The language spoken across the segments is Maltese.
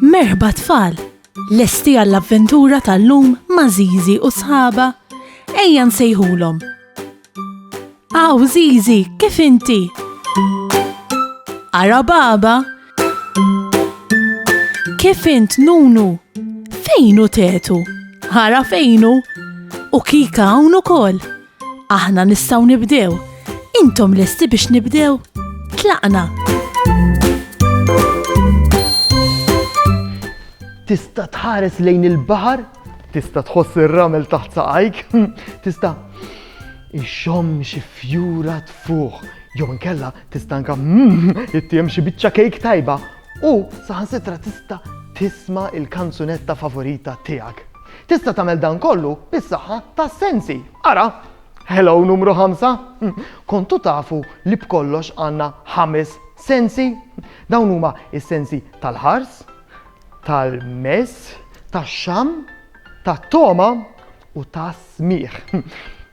Merħba tfal, lesti għall-avventura tal-lum ma' Zizi u sħaba, ejja nsejħulhom. Aw Zizi, kif inti? Ara baba? Kif int Nunu? Fejnu tetu? Ara fejnu? U Kika hawn ukoll. Aħna nistgħu nibdew. Intom lesti biex nibdew? Tlaqna. Tista' tħares lejn il-baħar, tista' tħoss ir-ramel taħt saqajk, tista' ixxomm xi fjura tfuq, jew inkella tista' anke ittiem xi biċċa kejk tajba u saħansitra tista' tisma' il-kanzunetta favorita tiegħek. Tista' tagħmel dan kollu bis-saħħa tas-sensi. Ara, hello numru 5. Kontu tafu li b'kollox għandna 5 sensi? Dawn huma is-sensi tal-ħars, tal-mess, tax-xam, tat-toma u tas-smigħ.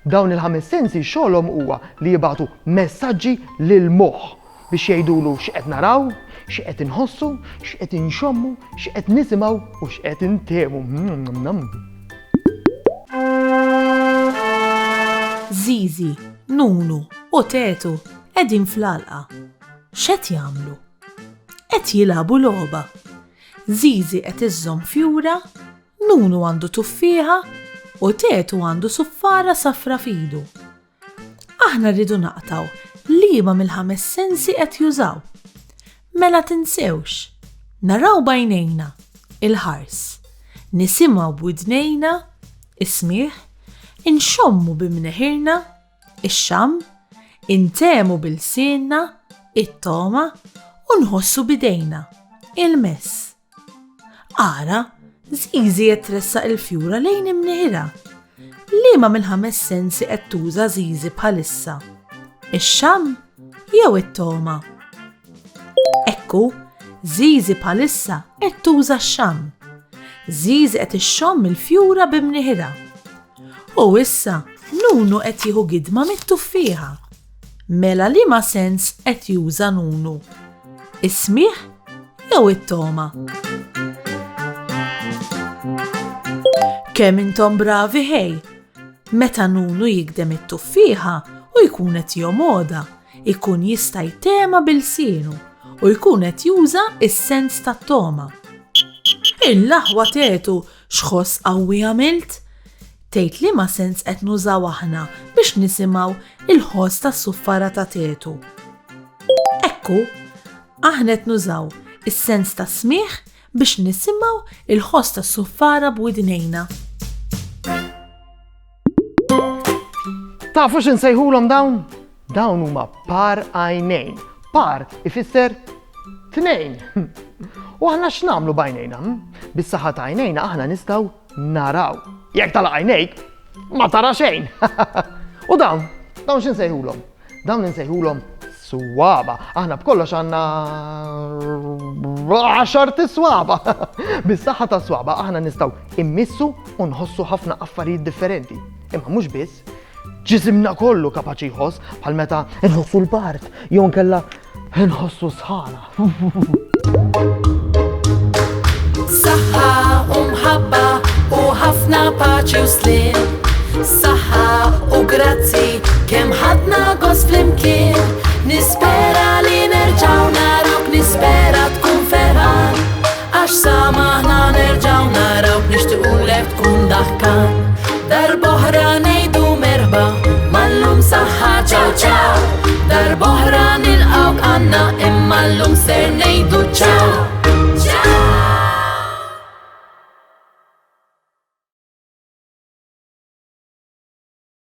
Dawn il-5 sensi xogħolhom huwa li jibgħatu messaġġi lil-moħħ biex jgħidulu x'qed naraw, x'qed inħossu, x'qed inxommu, x'qed nisimgħu u x'qed intehmu. Zizi, Nunu u Tetu qegħdin fl-għalqa. X'qed jagħmlu? Qed jilagħbu logħba. Zizi qed iżżomm fjura, Nunu għandu tuffieħa u Tetu għandu suffara safra f'idu. Aħna rridu naqtaw liema mill-5 sensi qed jużaw. Mela tinsewx, naraw bajnejna il-ħars, nisimgħu b'widnejna is-smigħ, inxommu bimneħirna ix-xam, intehmu bil-sienna it-toma u nħossu bidejna il-mess. Ara, Zizi qed tressaq il-fjura lejn imnieħira. Liema mill-5 sensi qed tuża Zizi bħalissa? Ix-xam jew it-toma? Ekku, Zizi bħalissa qed tuża x-xam. Zizi qed ixxomm il-fjura bimnieħira. U issa Nunu qed jieħu gidma mit-tuffieħa. Mela liema sens qed juża Nunu? Is-smigħ jew it-toma? Kemm intom bravi ħej! Meta Nunu jigdem it-tuffieħa u jkun qed jomoda, ikun jista' jtema bil-sienu u jkun qed juża is-sens tat-toma. Il-laħwa Tetu x'ħoss qawwi għamilt? Tgħid liema sens qed nużaw aħna biex nisimgħu il-ħoss tas-suffara ta' Tetu. Ekku, aħna qed nużaw is-sens tas-smigħ biex nisimgħu il-ħoss tas-suffara b'widnejna. Tafu x'insejħulhom dawn? Dawn huma par għajnejn. Par ifisser 2. U aħna x'nagħmlu b'għajnejna? Bis-saħħa ta' għajnejna aħna nistgħu naraw. Jekk tala għajnejk, ma tara xejn. U dawn x'insejħulhom? Dawn insejħulhom swaba. Aħna b'kollox għandna 10 swaba. Bis-saħħa ta' swaba aħna nistgħu immissu u nħossu ħafna affarijiet differenti. Imma mhux biss, ġisimna kollu kapaċi jħoss bħal meta nħossu l-bart jew nkella nħossu sħana. Saħħa u mħabba u ħafna paċi u slim. Saħħa u grazzi kemm ħadna gost flimkien. Nispera li nerġgħu narawk, nispera tkun ferħan. Għax samaħna nerġgħu narawk, nixtiequlek tkun daħkan. Darb'oħra ngħidu merħba, mal-lum saħħa ċaw ċaw. Darb'oħra nilqawk għandna imma llum ser ngħidu ċaw.